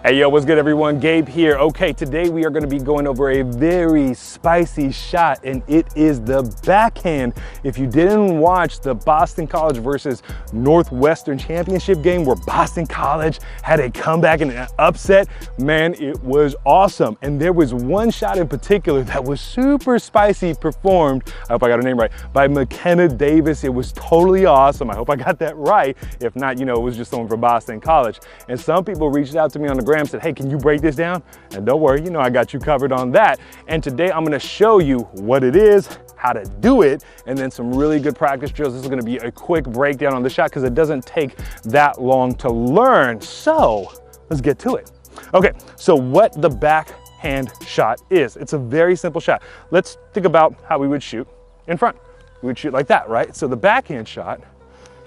Hey, yo, what's good, everyone? Gabe here. Okay, today we are going to be going over a very spicy shot, and it is the backhand. If you didn't watch the Boston College versus Northwestern championship game where Boston College had a comeback and an upset, man, it was awesome. And there was one shot in particular that was super spicy performed, I hope I got her name right, by McKenna Davis. It was totally awesome. I hope I got that right. If not, you know, it was just someone from Boston College. And some people reached out to me on the gram, said, hey, can you break this down? And don't worry, you know, I got you covered on that. And today I'm gonna show you what it is, how to do it, and then some really good practice drills. This is gonna be a quick breakdown on the shot because it doesn't take that long to learn. So let's get to it. Okay, so what the backhand shot is. It's a very simple shot. Let's think about how we would shoot in front. We would shoot like that, right? So the backhand shot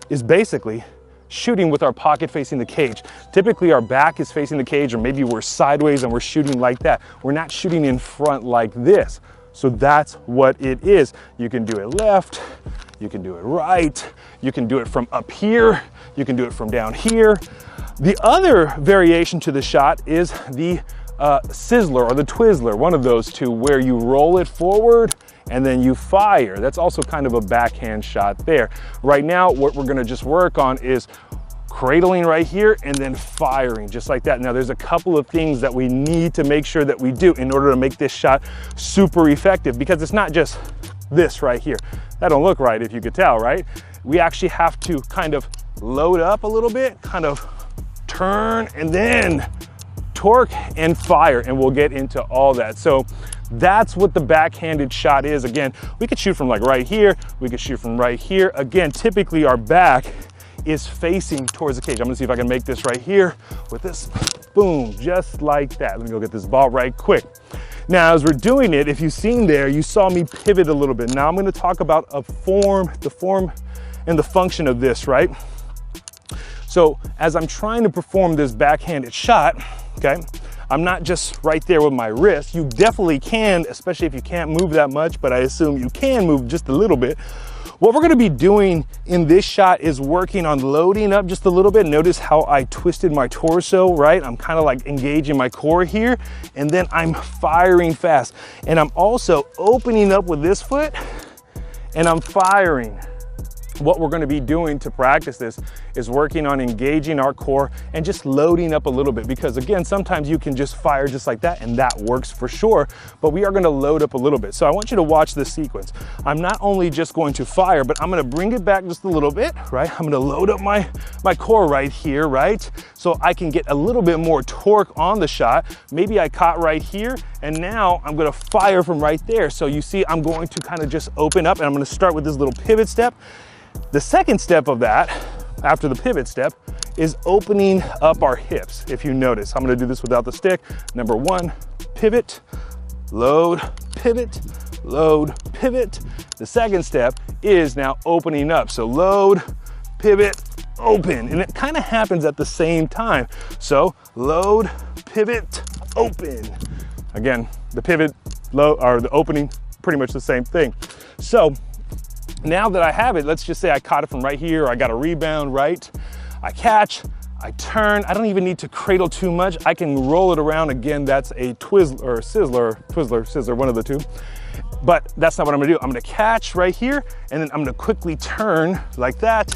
is basically shooting with our pocket facing the cage. Typically our back is facing the cage, or maybe we're sideways and we're shooting like that. We're not shooting in front like this. So that's what it is. You can do it left, you can do it right, you can do it from up here, you can do it from down here. The other variation to the shot is the sizzler or the twizzler, one of those two, where you roll it forward and then you fire. That's also kind of a backhand shot there. Right now, what we're gonna just work on is cradling right here and then firing just like that. Now there's a couple of things that we need to make sure that we do in order to make this shot super effective, because it's not just this right here. That don't look right if you could tell, right? We actually have to kind of load up a little bit, kind of turn and then torque and fire, and we'll get into all that. So that's what the backhanded shot is. Again, we could shoot from like right here, we could shoot from right here. Again, typically our back is facing towards the cage. I'm gonna see if I can make this right here with this, boom, just like that. Let me go get this ball right quick. Now, as we're doing it, if you've seen there, you saw me pivot a little bit. Now I'm gonna talk about the form and the function of this, right? So as I'm trying to perform this backhanded shot, okay, I'm not just right there with my wrist. You definitely can, especially if you can't move that much, but I assume you can move just a little bit. What we're gonna be doing in this shot is working on loading up just a little bit. Notice how I twisted my torso, right? I'm kind of like engaging my core here, and then I'm firing fast. And I'm also opening up with this foot, and I'm firing. What we're gonna be doing to practice this is working on engaging our core and just loading up a little bit, because again, sometimes you can just fire just like that and that works for sure, but we are gonna load up a little bit. So I want you to watch this sequence. I'm not only just going to fire, but I'm gonna bring it back just a little bit, right? I'm gonna load up my core right here, right? So I can get a little bit more torque on the shot. Maybe I caught right here, and now I'm gonna fire from right there. So you see, I'm going to kind of just open up, and I'm gonna start with this little pivot step. The second step of that, after the pivot step, is opening up our hips. If you notice, I'm gonna do this without the stick. Number one, pivot, load, pivot, load, pivot. The second step is now opening up. So load, pivot, open. And it kind of happens at the same time. So load, pivot, open. Again, the pivot, load, or the opening, pretty much the same thing. So now that I have it, let's just say I caught it from right here, or I got a rebound, right? I catch, I turn. I don't even need to cradle too much. I can roll it around. Again, that's a twizzler or sizzler, one of the two. But that's not what I'm gonna do. I'm gonna catch right here, and then I'm gonna quickly turn like that,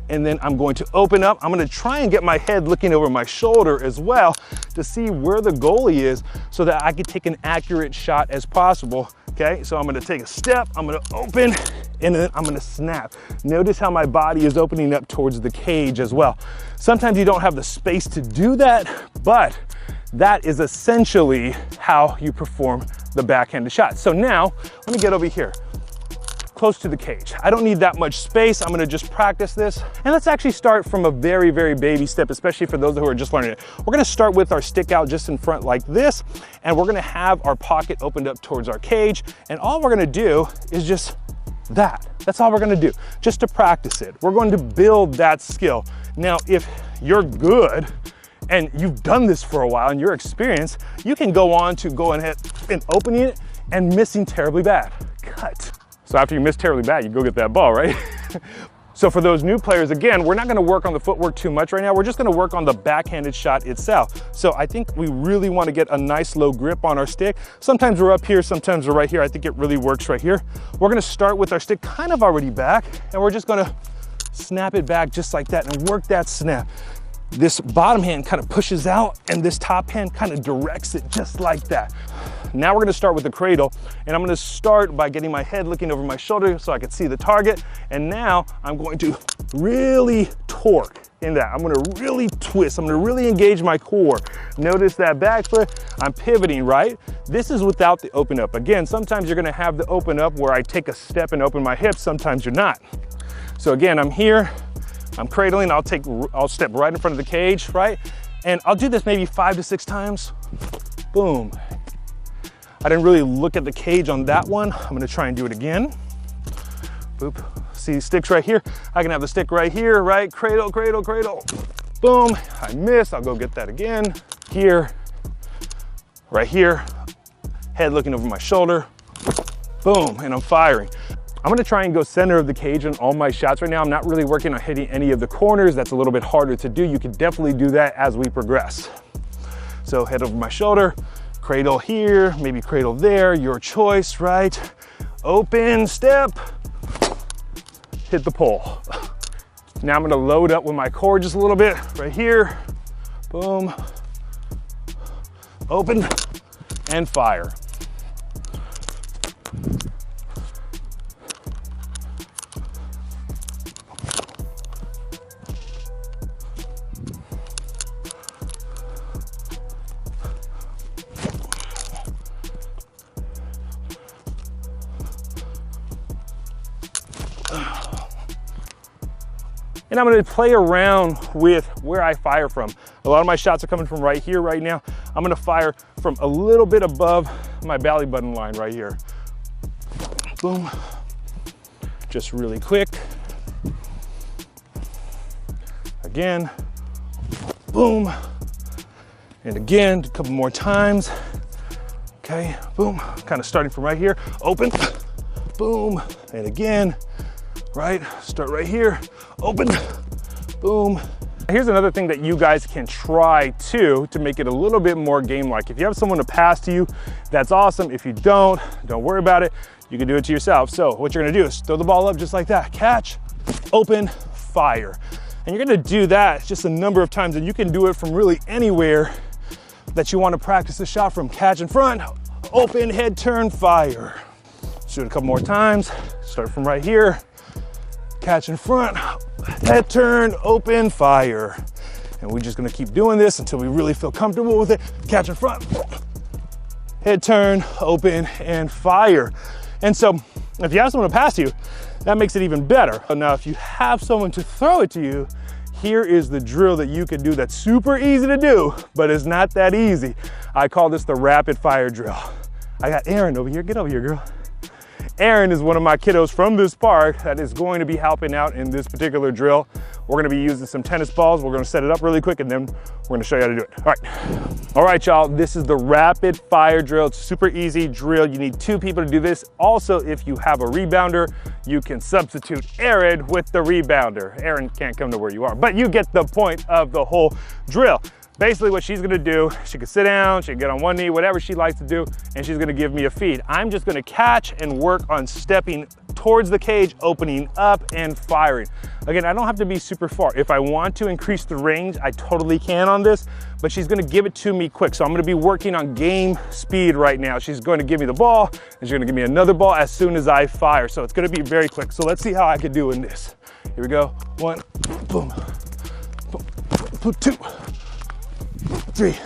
and then I'm going to open up. I'm gonna try and get my head looking over my shoulder as well to see where the goalie is so that I can take an accurate shot as possible. Okay, so I'm gonna take a step, I'm gonna open, and then I'm gonna snap. Notice how my body is opening up towards the cage as well. Sometimes you don't have the space to do that, but that is essentially how you perform the backhanded shot. So now, let me get over here, close to the cage. I don't need that much space. I'm gonna just practice this. And let's actually start from a very, very baby step, especially for those who are just learning it. We're gonna start with our stick out just in front like this, and we're gonna have our pocket opened up towards our cage. And all we're gonna do is just that. That's all we're gonna do, just to practice it. We're going to build that skill. Now, if you're good and you've done this for a while and you're experienced, you can go on to go ahead and opening it and missing terribly bad. Cut. So after you miss terribly bad, you go get that ball, right? So for those new players, again, we're not gonna work on the footwork too much right now. We're just gonna work on the backhanded shot itself. So I think we really wanna get a nice low grip on our stick. Sometimes we're up here, sometimes we're right here. I think it really works right here. We're gonna start with our stick kind of already back, and we're just gonna snap it back just like that and work that snap. This bottom hand kind of pushes out and this top hand kind of directs it just like that. Now we're gonna start with the cradle, and I'm gonna start by getting my head looking over my shoulder so I can see the target. And now I'm going to really torque in that. I'm gonna really twist. I'm gonna really engage my core. Notice that back foot, I'm pivoting, right? This is without the open up. Again, sometimes you're gonna have the open up where I take a step and open my hips, sometimes you're not. So again, I'm here, I'm cradling, I'll step right in front of the cage, right? And I'll do this maybe 5 to 6 times. Boom. I didn't really look at the cage on that one. I'm gonna try and do it again. Boop. See sticks right here? I can have the stick right here, right? Cradle, cradle, cradle. Boom, I missed, I'll go get that again. Here, right here, head looking over my shoulder. Boom, and I'm firing. I'm gonna try and go center of the cage on all my shots right now. I'm not really working on hitting any of the corners. That's a little bit harder to do. You can definitely do that as we progress. So head over my shoulder, cradle here, maybe cradle there, your choice, right? Open, step, hit the pole. Now I'm gonna load up with my core just a little bit, right here, boom, open, and fire. And I'm gonna play around with where I fire from. A lot of my shots are coming from right here right now. I'm gonna fire from a little bit above my belly button line right here. Boom. Just really quick. Again. Boom. And again, a couple more times. Okay, boom. Kind of starting from right here. Open. Boom. And again. Right, start right here, open, boom. Here's another thing that you guys can try too to make it a little bit more game-like. If you have someone to pass to you, that's awesome. If you don't worry about it. You can do it to yourself. So what you're gonna do is throw the ball up just like that. Catch, open, fire. And you're gonna do that just a number of times, and you can do it from really anywhere that you wanna practice the shot from. Catch in front, open, head turn, fire. Let's do it a couple more times. Start from right here. Catch in front, head turn, open, fire. And we're just gonna keep doing this until we really feel comfortable with it. Catch in front, head turn, open, and fire. And so if you have someone to pass you, that makes it even better. Now, if you have someone to throw it to you, here is the drill that you can do that's super easy to do, but it's not that easy. I call this the rapid fire drill. I got Aaron over here. Get over here, girl. Aaron is one of my kiddos from this park that is going to be helping out in this particular drill. We're gonna be using some tennis balls. We're gonna set it up really quick, and then we're gonna show you how to do it. All right, y'all, this is the rapid fire drill. It's a super easy drill. You need 2 people to do this. Also, if you have a rebounder, you can substitute Aaron with the rebounder. Aaron can't come to where you are, but you get the point of the whole drill. Basically what she's gonna do, she can sit down, she can get on one knee, whatever she likes to do, and she's gonna give me a feed. I'm just gonna catch and work on stepping towards the cage, opening up and firing. Again, I don't have to be super far. If I want to increase the range, I totally can on this, but she's gonna give it to me quick. So I'm gonna be working on game speed right now. She's going to give me the ball, and she's gonna give me another ball as soon as I fire. So it's gonna be very quick. So let's see how I can do in this. Here we go, 1, boom, boom, 2, 3,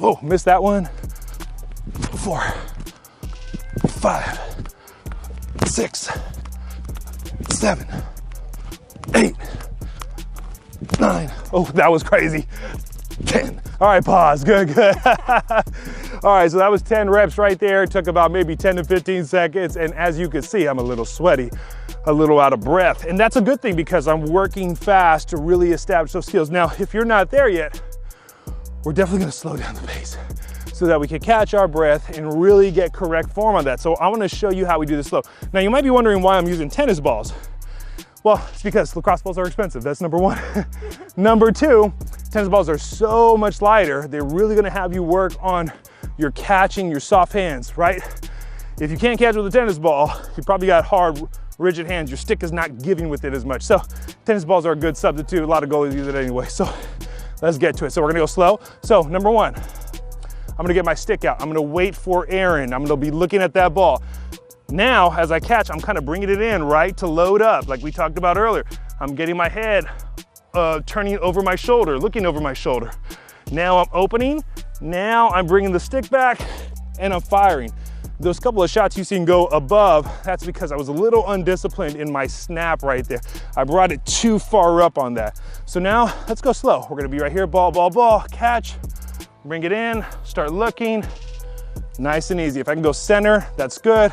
oh, missed that one. 4, 5, 6, 7, 8, 9. Oh, that was crazy. 10. All right, pause. Good, good. All right, so that was 10 reps right there. It took about maybe 10 to 15 seconds. And as you can see, I'm a little sweaty, a little out of breath. And that's a good thing because I'm working fast to really establish those skills. Now, if you're not there yet, we're definitely gonna slow down the pace so that we can catch our breath and really get correct form on that. So I wanna show you how we do this slow. Now you might be wondering why I'm using tennis balls. Well, it's because lacrosse balls are expensive. That's number one. Number two, tennis balls are so much lighter. They're really gonna have you work on your catching, your soft hands, right? If you can't catch with a tennis ball, you probably got hard, rigid hands. Your stick is not giving with it as much. So tennis balls are a good substitute. A lot of goalies use it anyway. So let's get to it. So we're gonna go slow. So number one, I'm gonna get my stick out. I'm gonna wait for Aaron. I'm gonna be looking at that ball. Now, as I catch, I'm kind of bringing it in, right, to load up, like we talked about earlier. I'm getting my head turning over my shoulder, looking over my shoulder. Now I'm opening. Now I'm bringing the stick back and I'm firing. Those couple of shots you seen go above, that's because I was a little undisciplined in my snap right there. I brought it too far up on that. So now let's go slow. We're gonna be right here, ball, ball, ball, catch, bring it in, start looking, nice and easy. If I can go center, that's good.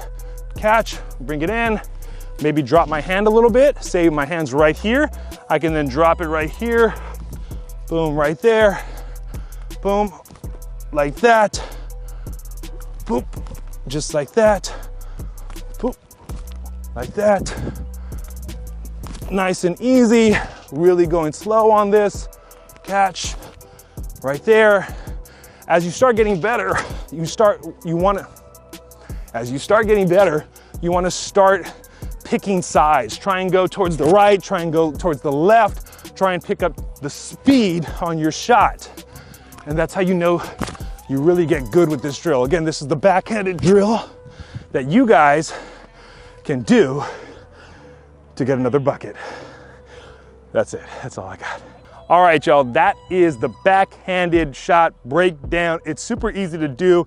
Catch, bring it in, maybe drop my hand a little bit. Say my hand's right here. I can then drop it right here. Boom, right there. Boom, like that. Boop, just like that. Boop, like that. Nice and easy. Really going slow on this. Catch, right there. As you start getting better, as you start getting better, you want to start picking sides. Try and go towards the right, try and go towards the left, try and pick up the speed on your shot. And that's how you know you really get good with this drill. Again, this is the backhanded drill that you guys can do to get another bucket. That's it, that's all I got. All right, y'all, that is the backhanded shot breakdown. It's super easy to do.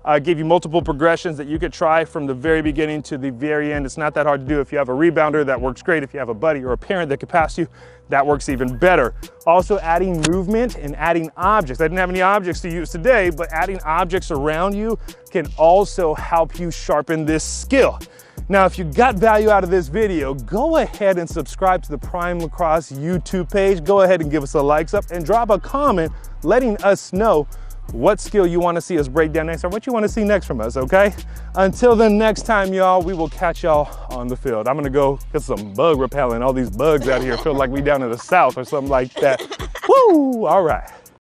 I gave you multiple progressions that you could try from the very beginning to the very end. It's not that hard to do. If you have a rebounder, that works great. If you have a buddy or a parent that could pass you, that works even better. Also adding movement and adding objects. I didn't have any objects to use today, but adding objects around you can also help you sharpen this skill. Now, if you got value out of this video, go ahead and subscribe to the Prime Lacrosse YouTube page. Go ahead and give us a likes up and drop a comment letting us know what skill you want to see us break down next or what you want to see next from us, okay? Until the next time, y'all, we will catch y'all on the field. I'm gonna go get some bug repellent. All these bugs out here feel like we down in the South or something like that. Woo, all right.